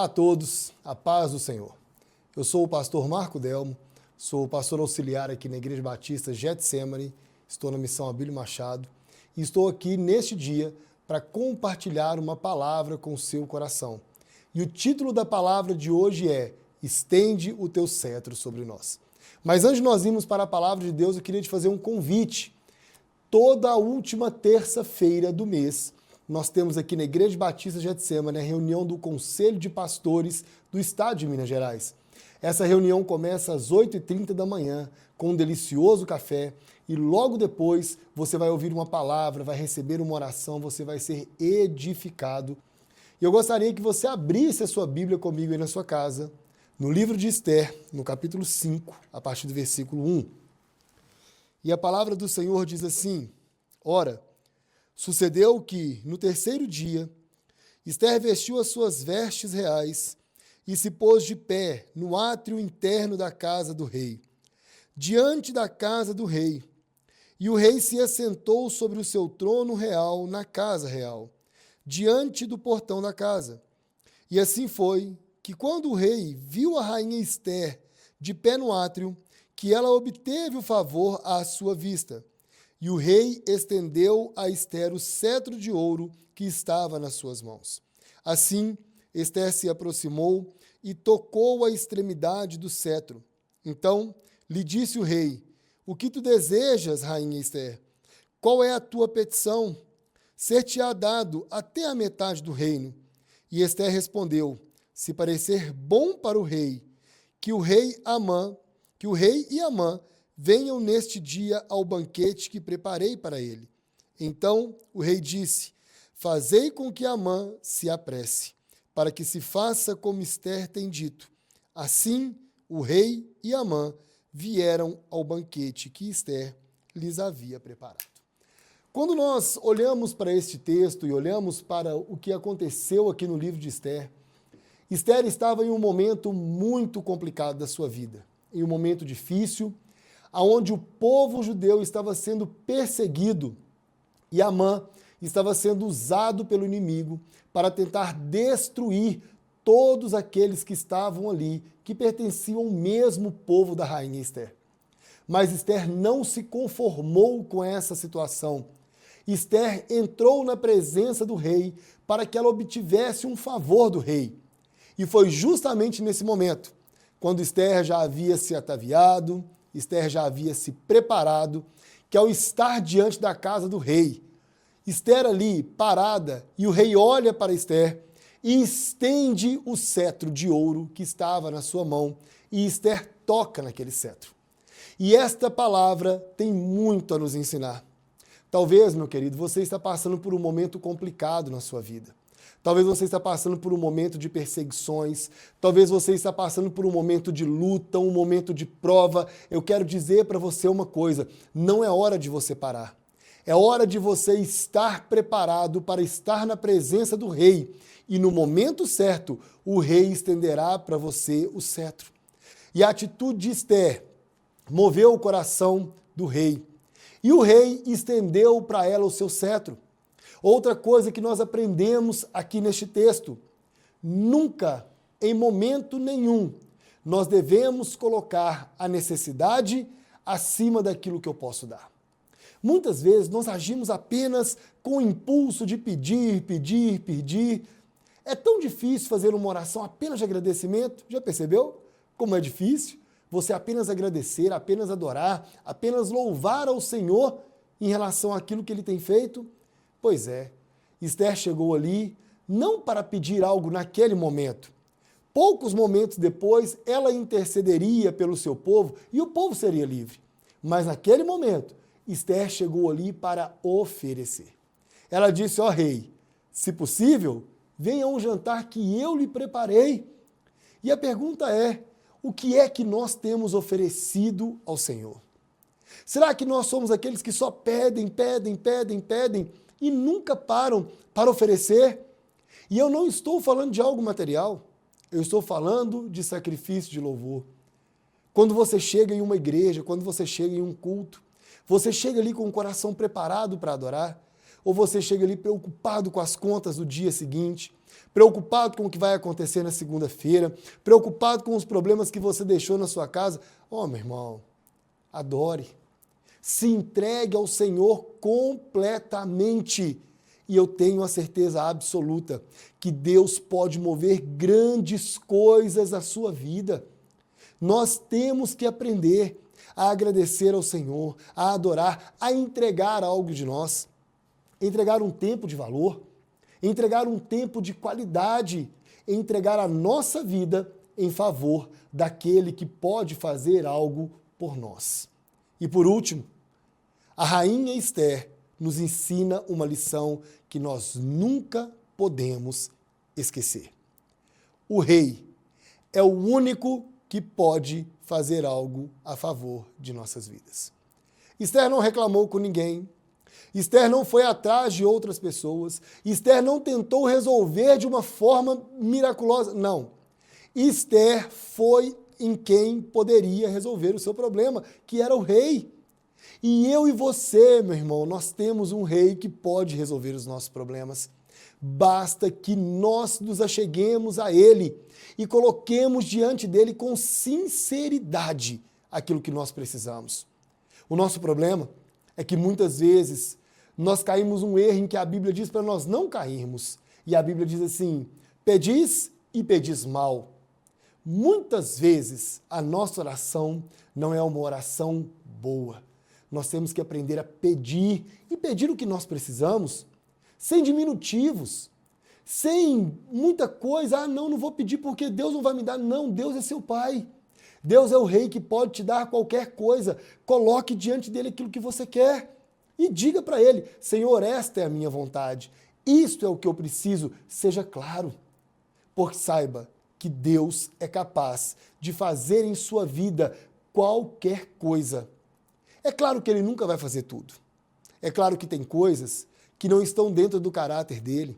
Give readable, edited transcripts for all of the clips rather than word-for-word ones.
Olá a todos, a paz do Senhor. Eu sou o pastor Marco Delmo, sou pastor auxiliar aqui na Igreja Batista Getsemane, estou na missão Abílio Machado e estou aqui neste dia para compartilhar uma palavra com o seu coração. E o título da palavra de hoje é Estende o teu cetro sobre nós. Mas antes de nós irmos para a palavra de Deus, eu queria te fazer um convite. Toda a última terça-feira do mês, nós temos aqui na Igreja Batista Getsemane a reunião do Conselho de Pastores do Estado de Minas Gerais. Essa reunião começa às 8h30 da manhã, com um delicioso café, e logo depois você vai ouvir uma palavra, vai receber uma oração, você vai ser edificado. E eu gostaria que você abrisse a sua Bíblia comigo aí na sua casa, no livro de Esther, no capítulo 5, a partir do versículo 1. E a palavra do Senhor diz assim: Ora, sucedeu que, no terceiro dia, Esther vestiu as suas vestes reais e se pôs de pé no átrio interno da casa do rei, diante da casa do rei. E o rei se assentou sobre o seu trono real na casa real, diante do portão da casa. E assim foi que, quando o rei viu a rainha Esther de pé no átrio, que ela obteve o favor à sua vista. E o rei estendeu a Esther o cetro de ouro que estava nas suas mãos. Assim, Esther se aproximou e tocou a extremidade do cetro. Então lhe disse o rei: O que tu desejas, rainha Esther? Qual é a tua petição? Ser-te-á dado até a metade do reino. E Esther respondeu: Se parecer bom para o rei, que o rei e Amã venham neste dia ao banquete que preparei para ele. Então o rei disse: Fazei com que Amã se apresse, para que se faça como Esther tem dito. Assim o rei e Amã vieram ao banquete que Esther lhes havia preparado. Quando nós olhamos para este texto e olhamos para o que aconteceu aqui no livro de Esther, Esther estava em um momento muito complicado da sua vida, em um momento difícil, onde o povo judeu estava sendo perseguido e Amã estava sendo usado pelo inimigo para tentar destruir todos aqueles que estavam ali, que pertenciam ao mesmo povo da rainha Esther. Mas Esther não se conformou com essa situação. Esther entrou na presença do rei para que ela obtivesse um favor do rei. E foi justamente nesse momento, quando Esther já havia se ataviado, Esther já havia se preparado, que ao estar diante da casa do rei, Esther ali parada, e o rei olha para Esther e estende o cetro de ouro que estava na sua mão, e Esther toca naquele cetro. E esta palavra tem muito a nos ensinar. Talvez, meu querido, você está passando por um momento complicado na sua vida. Talvez você está passando por um momento de perseguições, talvez você está passando por um momento de luta, um momento de prova. Eu quero dizer para você uma coisa: não é hora de você parar. É hora de você estar preparado para estar na presença do rei. E no momento certo, o rei estenderá para você o cetro. E a atitude de Esther moveu o coração do rei. E o rei estendeu para ela o seu cetro. Outra coisa que nós aprendemos aqui neste texto: nunca, em momento nenhum, nós devemos colocar a necessidade acima daquilo que eu posso dar. Muitas vezes nós agimos apenas com o impulso de pedir. É tão difícil fazer uma oração apenas de agradecimento. Já percebeu como é difícil? Você apenas agradecer, apenas adorar, apenas louvar ao Senhor em relação àquilo que Ele tem feito. Pois é, Esther chegou ali não para pedir algo naquele momento. Poucos momentos depois, ela intercederia pelo seu povo e o povo seria livre. Mas naquele momento, Esther chegou ali para oferecer. Ela disse: ó rei, se possível, venha a um jantar que eu lhe preparei. E a pergunta é: o que é que nós temos oferecido ao Senhor? Será que nós somos aqueles que só pedem e nunca param para oferecer? E eu não estou falando de algo material, eu estou falando de sacrifício de louvor. Quando você chega em uma igreja, quando você chega em um culto, você chega ali com o coração preparado para adorar, Ou você chega ali preocupado com as contas do dia seguinte, preocupado com o que vai acontecer na segunda-feira, preocupado com os problemas que você deixou na sua casa. Meu irmão, adore. Se entregue ao Senhor completamente. E eu tenho a certeza absoluta que Deus pode mover grandes coisas na sua vida. Nós temos que aprender a agradecer ao Senhor, a adorar, a entregar algo de nós, entregar um tempo de valor, entregar um tempo de qualidade, entregar a nossa vida em favor daquele que pode fazer algo por nós. E por último, a rainha Esther nos ensina uma lição que nós nunca podemos esquecer. O rei é o único que pode fazer algo a favor de nossas vidas. Esther não reclamou com ninguém. Esther não foi atrás de outras pessoas. Esther não tentou resolver de uma forma miraculosa. Não. Esther foi em quem poderia resolver o seu problema, que era o rei. E eu e você, meu irmão, nós temos um rei que pode resolver os nossos problemas. Basta que nós nos acheguemos a ele e coloquemos diante dele com sinceridade aquilo que nós precisamos. O nosso problema é que muitas vezes nós caímos um erro em que a Bíblia diz para nós não cairmos. E a Bíblia diz assim: pedis e pedis mal. Muitas vezes a nossa oração não é uma oração boa. Nós temos que aprender a pedir e pedir o que nós precisamos, sem diminutivos, sem muita coisa. Não vou pedir porque Deus não vai me dar. Não, Deus é seu Pai. Deus é o Rei que pode te dar qualquer coisa. Coloque diante dele aquilo que você quer e diga para ele: Senhor, esta é a minha vontade. Isto é o que eu preciso. Seja claro, porque saiba que Deus é capaz de fazer em sua vida qualquer coisa. É claro que ele nunca vai fazer tudo. É claro que tem coisas que não estão dentro do caráter dele.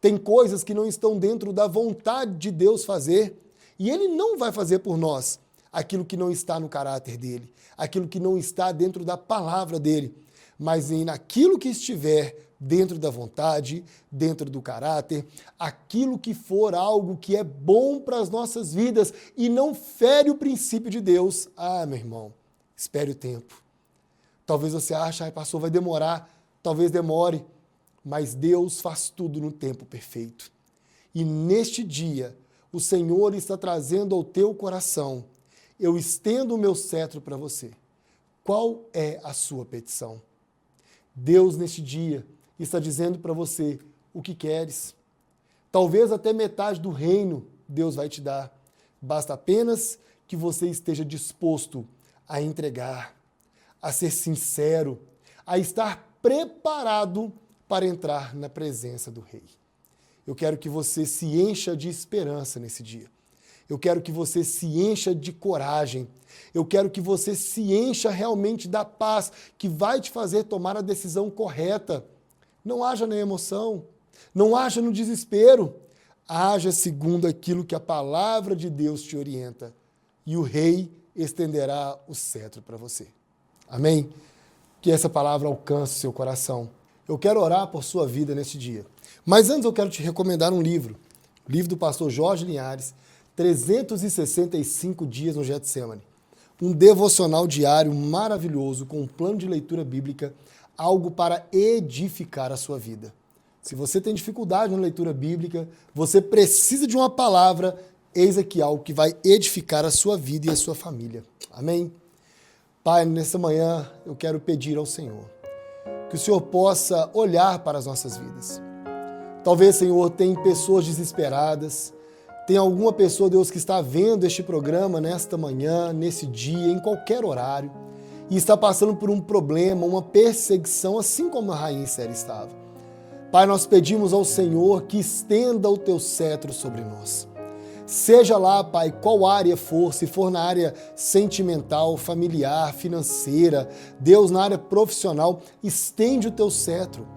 Tem coisas que não estão dentro da vontade de Deus fazer. E ele não vai fazer por nós aquilo que não está no caráter dele, aquilo que não está dentro da palavra dele. Mas naquilo que estiver dentro da vontade, dentro do caráter, aquilo que for algo que é bom para as nossas vidas e não fere o princípio de Deus. Meu irmão, espere o tempo. Talvez você ache, pastor, vai demorar. Talvez demore, mas Deus faz tudo no tempo perfeito. E neste dia, o Senhor está trazendo ao teu coração: eu estendo o meu cetro para você. Qual é a sua petição? Deus, neste dia, está dizendo para você o que queres. Talvez até metade do reino Deus vai te dar. Basta apenas que você esteja disposto a entregar, a ser sincero, a estar preparado para entrar na presença do Rei. Eu quero que você se encha de esperança nesse dia. Eu quero que você se encha de coragem. Eu quero que você se encha realmente da paz que vai te fazer tomar a decisão correta. Não haja na emoção, não haja no desespero. Haja segundo aquilo que a palavra de Deus te orienta. E o Rei estenderá o cetro para você. Amém? Que essa palavra alcance o seu coração. Eu quero orar por sua vida neste dia. Mas antes eu quero te recomendar um livro. O livro do pastor Jorge Linhares, 365 dias no Getsemane. Um devocional diário maravilhoso, com um plano de leitura bíblica, algo para edificar a sua vida. Se você tem dificuldade na leitura bíblica, você precisa de uma palavra, eis aqui algo que vai edificar a sua vida e a sua família. Amém? Pai, nessa manhã eu quero pedir ao Senhor que o Senhor possa olhar para as nossas vidas. Talvez, Senhor, tem pessoas desesperadas, tem alguma pessoa, Deus, que está vendo este programa nesta manhã, nesse dia, em qualquer horário, e está passando por um problema, uma perseguição, assim como a rainha Esther estava. Pai, nós pedimos ao Senhor que estenda o teu cetro sobre nós. Seja lá, Pai, qual área for, se for na área sentimental, familiar, financeira, Deus, na área profissional, estende o teu cetro,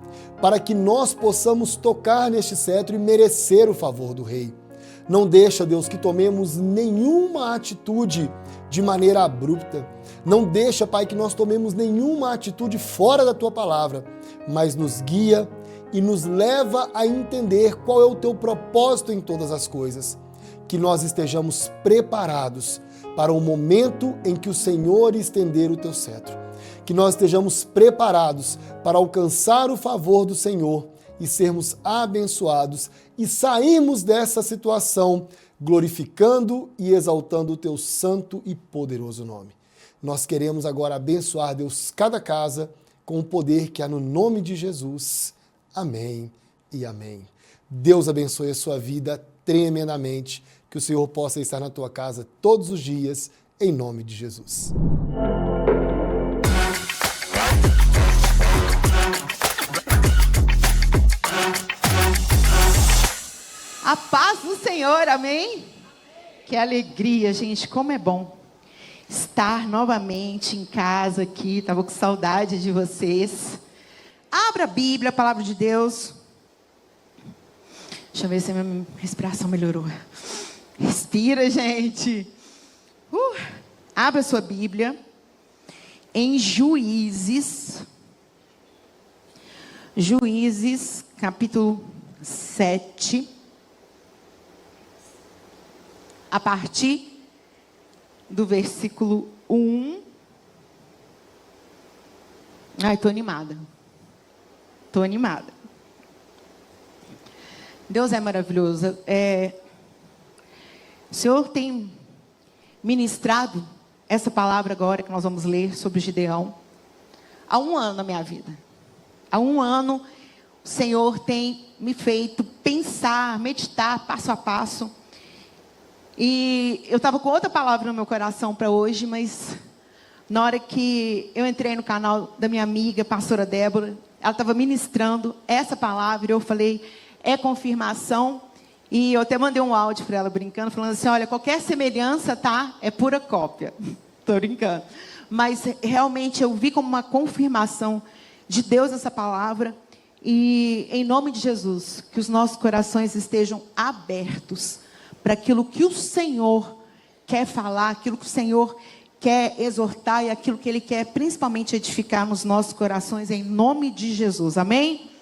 para que nós possamos tocar neste cetro e merecer o favor do Rei. Não deixa, Deus, que tomemos nenhuma atitude de maneira abrupta. Não deixa, Pai, que nós tomemos nenhuma atitude fora da Tua palavra, mas nos guia e nos leva a entender qual é o Teu propósito em todas as coisas. Que nós estejamos preparados para o momento em que o Senhor estender o Teu cetro. Que nós estejamos preparados para alcançar o favor do Senhor e sermos abençoados e sairmos dessa situação glorificando e exaltando o Teu santo e poderoso nome. Nós queremos agora abençoar, Deus, cada casa com o poder que há no nome de Jesus. Amém e amém. Deus abençoe a sua vida tremendamente, que o Senhor possa estar na tua casa todos os dias, em nome de Jesus. A paz do Senhor, amém? Que alegria, gente, como é bom estar novamente em casa aqui, estava com saudade de vocês. Abra a Bíblia, a palavra de Deus. Deixa eu ver se a minha respiração melhorou. Respira, gente. Abra a sua Bíblia em Juízes. Juízes, capítulo 7. A partir do versículo 1. Ai, estou animada. Estou animada. Deus é maravilhoso. O Senhor tem ministrado essa palavra agora que nós vamos ler sobre Gideão há 1 ano na minha vida. Há 1 ano o Senhor tem me feito pensar, meditar passo a passo. E eu estava com outra palavra no meu coração para hoje, mas na hora que eu entrei no canal da minha amiga, pastora Débora, ela estava ministrando essa palavra e eu falei, é confirmação. E eu até mandei um áudio para ela brincando, falando assim, olha, qualquer semelhança, tá? É pura cópia. Estou brincando. Mas realmente eu vi como uma confirmação de Deus essa palavra. E em nome de Jesus, que os nossos corações estejam abertos para aquilo que o Senhor quer falar, aquilo que o Senhor quer exortar e aquilo que Ele quer principalmente edificar nos nossos corações, em nome de Jesus, amém?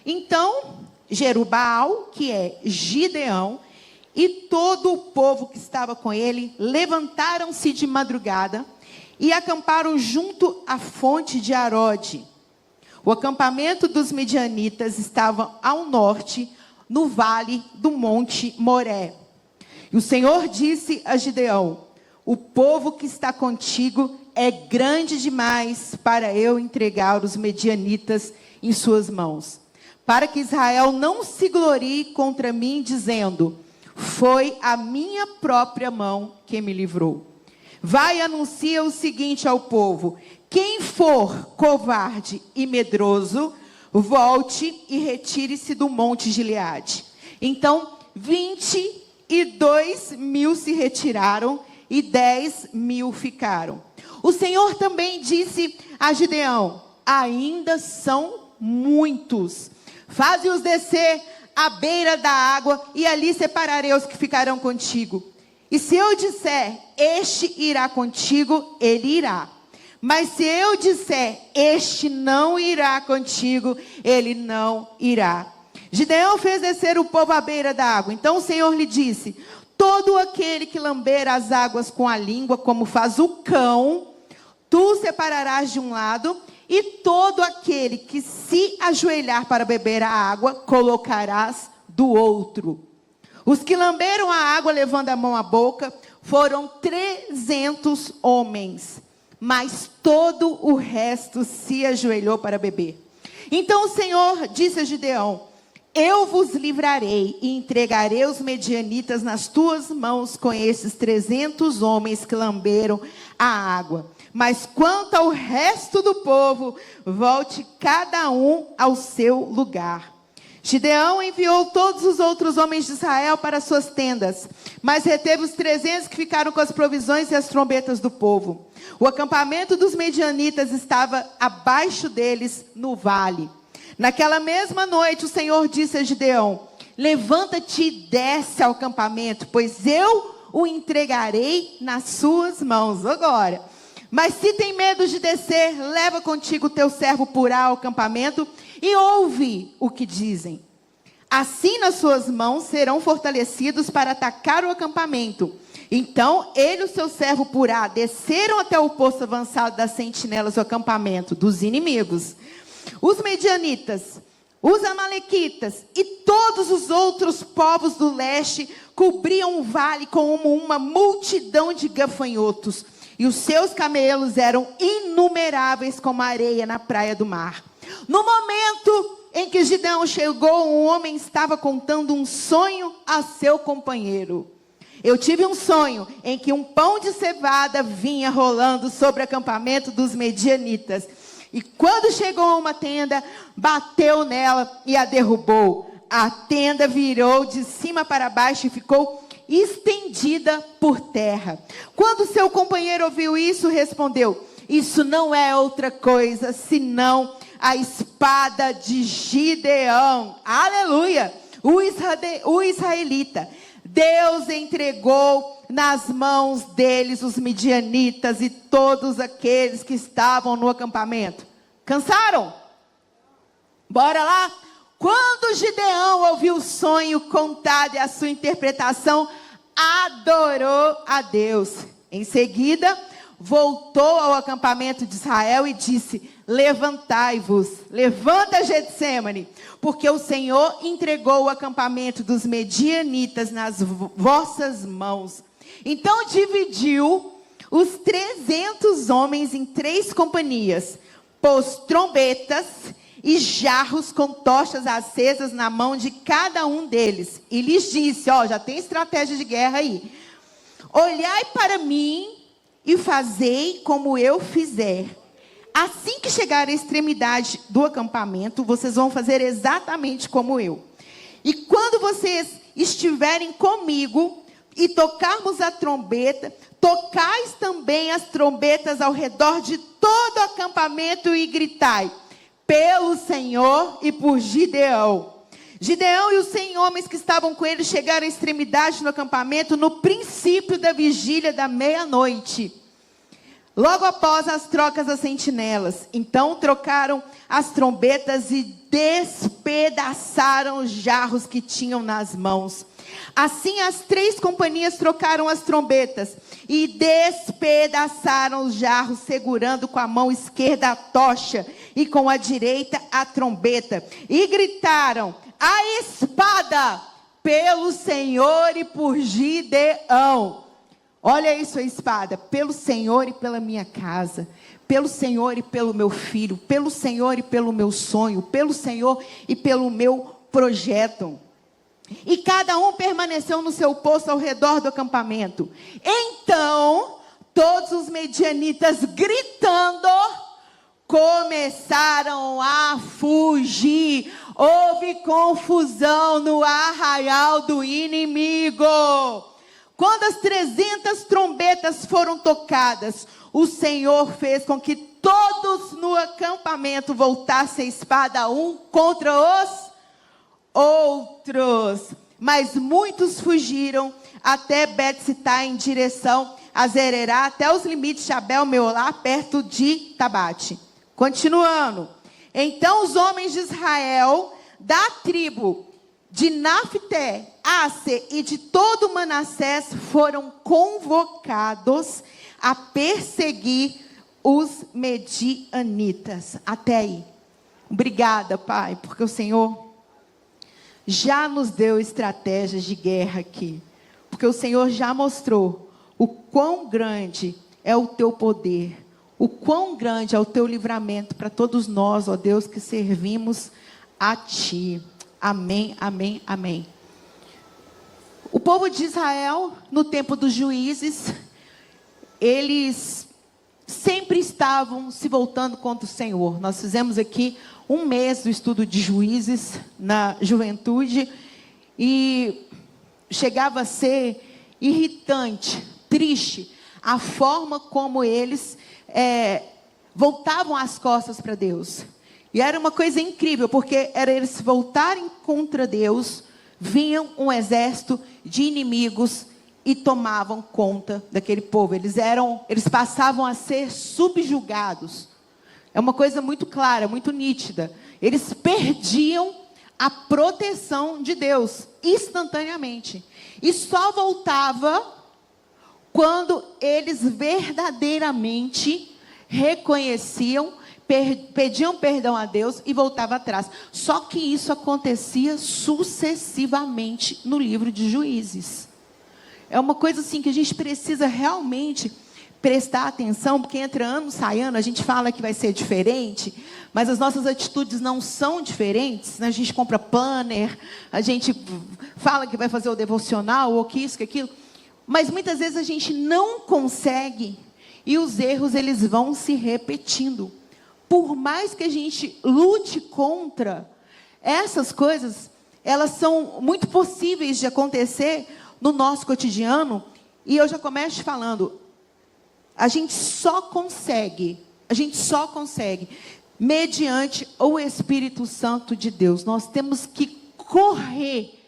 Então, Jerubbaal, que é Gideão, e todo o povo que estava com ele, levantaram-se de madrugada e acamparam junto à fonte de Arode. O acampamento dos medianitas estava ao norte, no vale do monte Moré. E o Senhor disse a Gideão, o povo que está contigo é grande demais para eu entregar os medianitas em suas mãos. Para que Israel não se glorie contra mim, dizendo, foi a minha própria mão que me livrou. Vai e anuncia o seguinte ao povo, quem for covarde e medroso, volte e retire-se do monte Gileade. Então, 22.000 se retiraram e 10.000 ficaram. O Senhor também disse a Gideão, ainda são muitos. Faze-os descer à beira da água e ali separarei os que ficarão contigo. E se eu disser, este irá contigo, ele irá. Mas se eu disser, este não irá contigo, ele não irá. Gideão fez descer o povo à beira da água. Então o Senhor lhe disse, todo aquele que lamber as águas com a língua, como faz o cão, tu separarás de um lado, e todo aquele que se ajoelhar para beber a água, colocarás do outro. Os que lamberam a água, levando a mão à boca, foram 300 homens. Mas todo o resto se ajoelhou para beber. Então o Senhor disse a Gideão, eu vos livrarei e entregarei os medianitas nas tuas mãos com esses 300 homens que lamberam a água. Mas quanto ao resto do povo, volte cada um ao seu lugar. Gideão enviou todos os outros homens de Israel para suas tendas, mas reteve os 300 que ficaram com as provisões e as trombetas do povo. O acampamento dos medianitas estava abaixo deles no vale. Naquela mesma noite o Senhor disse a Gideão, levanta-te e desce ao acampamento, pois eu o entregarei nas suas mãos. Agora, Mas se tem medo de descer, leva contigo o teu servo Purá ao acampamento e ouve o que dizem. Assim nas suas mãos serão fortalecidos para atacar o acampamento. Então ele e o seu servo Purá desceram até o posto avançado das sentinelas do acampamento dos inimigos. Os medianitas, os amalequitas e todos os outros povos do leste cobriam o vale como uma multidão de gafanhotos. E os seus camelos eram inumeráveis como a areia na praia do mar. No momento em que Gideão chegou, um homem estava contando um sonho a seu companheiro. Eu tive um sonho em que um pão de cevada vinha rolando sobre o acampamento dos medianitas. E quando chegou a uma tenda, bateu nela e a derrubou. A tenda virou de cima para baixo e ficou estendida por terra. Quando seu companheiro ouviu isso, respondeu: isso não é outra coisa senão a espada de Gideão. Aleluia! O israelita. Deus entregou nas mãos deles os midianitas e todos aqueles que estavam no acampamento. Cansaram? Bora lá? Quando Gideão ouviu o sonho contado e a sua interpretação, adorou a Deus. Em seguida, voltou ao acampamento de Israel e disse: levantai-vos, levanta Getsêmani, porque o Senhor entregou o acampamento dos medianitas nas vossas mãos. Então dividiu os 300 homens em 3 companhias, pôs trombetas e jarros com tochas acesas na mão de cada um deles. E lhes disse, já tem estratégia de guerra aí: olhai para mim e fazei como eu fizer. Assim que chegar à extremidade do acampamento, vocês vão fazer exatamente como eu. E quando vocês estiverem comigo e tocarmos a trombeta, tocais também as trombetas ao redor de todo o acampamento e gritai: pelo Senhor e por Gideão. Gideão e os 100 homens que estavam com ele chegaram à extremidade do acampamento no princípio da vigília da meia-noite, logo após as trocas das sentinelas. Então trocaram as trombetas e despedaçaram os jarros que tinham nas mãos. Assim as 3 companhias trocaram as trombetas e despedaçaram os jarros, segurando com a mão esquerda a tocha e com a direita a trombeta. E gritaram: a espada pelo Senhor e por Gideão. Olha isso, a espada, pelo Senhor e pela minha casa, pelo Senhor e pelo meu filho, pelo Senhor e pelo meu sonho, pelo Senhor e pelo meu projeto. E cada um permaneceu no seu posto ao redor do acampamento. Então, todos os medianitas, gritando, começaram a fugir. Houve confusão no arraial do inimigo. Quando as 300 trombetas foram tocadas, o Senhor fez com que todos no acampamento voltassem a espada um contra os outros. Mas muitos fugiram até Bet-Sitá em direção a Zererá, até os limites de Abel-Meolá, perto de Tabate. Continuando. Então os homens de Israel, da tribo de Nafté, Aser e de todo Manassés, foram convocados a perseguir os medianitas. Até aí. Obrigada, Pai, porque o Senhor já nos deu estratégias de guerra aqui. Porque o Senhor já mostrou o quão grande é o teu poder, o quão grande é o teu livramento para todos nós, ó Deus, que servimos a Ti. Amém, amém, amém. O povo de Israel, no tempo dos juízes, eles sempre estavam se voltando contra o Senhor. Nós fizemos aqui um mês do estudo de juízes na juventude e chegava a ser irritante, triste, a forma como eles voltavam as costas para Deus. E era uma coisa incrível, porque era eles se voltarem contra Deus, vinham um exército de inimigos e tomavam conta daquele povo. Eles passavam a ser subjugados. É uma coisa muito clara, muito nítida. Eles perdiam a proteção de Deus instantaneamente. E só voltava quando eles verdadeiramente reconheciam, pediam perdão a Deus e voltavam atrás. Só que isso acontecia sucessivamente no livro de Juízes. É uma coisa assim que a gente precisa realmente prestar atenção, porque entra ano, sai ano, a gente fala que vai ser diferente, mas as nossas atitudes não são diferentes, né? A gente compra planner, a gente fala que vai fazer o devocional, ou que isso, que aquilo, mas muitas vezes a gente não consegue, e os erros eles vão se repetindo. Por mais que a gente lute contra essas coisas, elas são muito possíveis de acontecer no nosso cotidiano. E eu já começo falando, a gente só consegue mediante o Espírito Santo de Deus. Nós temos que correr,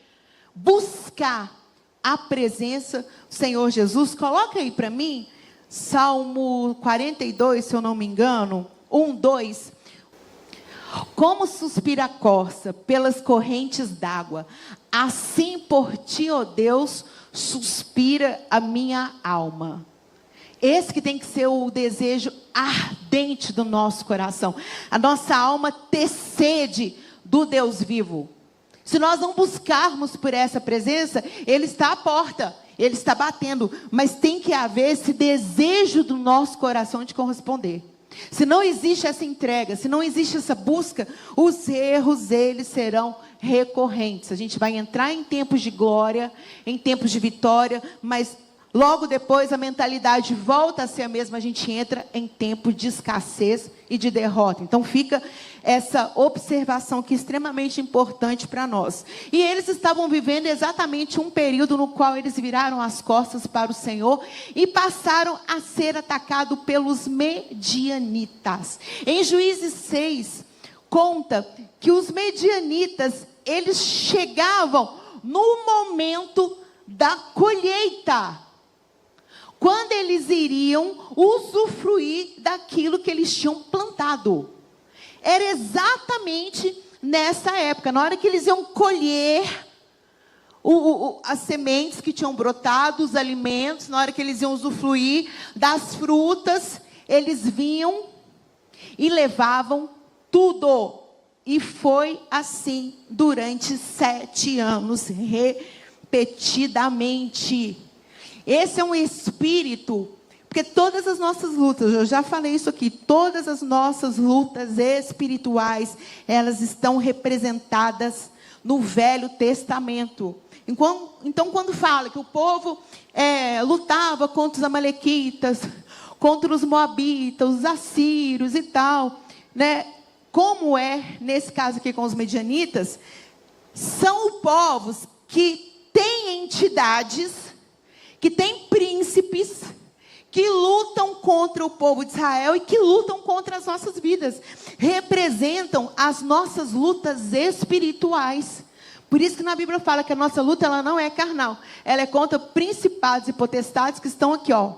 buscar a presença do Senhor Jesus. Coloca aí para mim, Salmo 42, se eu não me engano, 1, 2. Como suspira a corça pelas correntes d'água, assim por ti, ó Deus, suspira a minha alma. Esse que tem que ser o desejo ardente do nosso coração. A nossa alma ter sede do Deus vivo. Se nós não buscarmos por essa presença, Ele está à porta, Ele está batendo, mas tem que haver esse desejo do nosso coração de corresponder. Se não existe essa entrega, se não existe essa busca, os erros, eles serão recorrentes. A gente vai entrar em tempos de glória, em tempos de vitória, mas logo depois a mentalidade volta a ser a mesma, a gente entra em tempo de escassez e de derrota. Então fica essa observação que é extremamente importante para nós. E eles estavam vivendo exatamente um período no qual eles viraram as costas para o Senhor e passaram a ser atacados pelos medianitas. Em Juízes 6, conta que os medianitas, eles chegavam no momento da colheita, quando eles iriam usufruir daquilo que eles tinham plantado. Era exatamente nessa época, na hora que eles iam colher as sementes que tinham brotado, os alimentos, na hora que eles iam usufruir das frutas, eles vinham e levavam tudo. E foi assim durante 7 anos, repetidamente. Esse é um espírito, porque todas as nossas lutas, eu já falei isso aqui, todas as nossas lutas espirituais, elas estão representadas no Velho Testamento. Então, quando fala que o povo lutava contra os amalequitas, contra os moabitas, os assírios e tal, né? Como é nesse caso aqui com os medianitas, são povos que têm entidades, que têm príncipes, que lutam contra o povo de Israel e que lutam contra as nossas vidas. Representam as nossas lutas espirituais. Por isso que na Bíblia fala que a nossa luta ela não é carnal. Ela é contra principados e potestades que estão aqui, ó.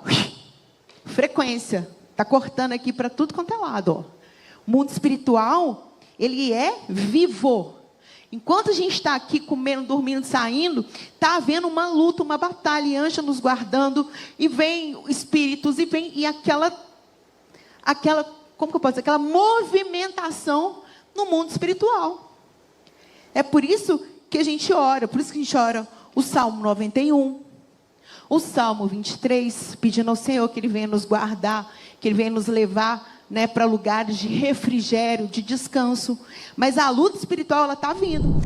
Frequência. Está cortando aqui para tudo quanto é lado, ó. O mundo espiritual, ele é vivo. Enquanto a gente está aqui comendo, dormindo, saindo, está havendo uma luta, uma batalha, e anjo nos guardando, e vem espíritos, e aquela, como que eu posso dizer? Aquela movimentação no mundo espiritual. É por isso que a gente ora, o Salmo 91, o Salmo 23, pedindo ao Senhor que Ele venha nos guardar, que Ele venha nos levar, né, para lugares de refrigério, de descanso. Mas a luta espiritual, ela está vindo.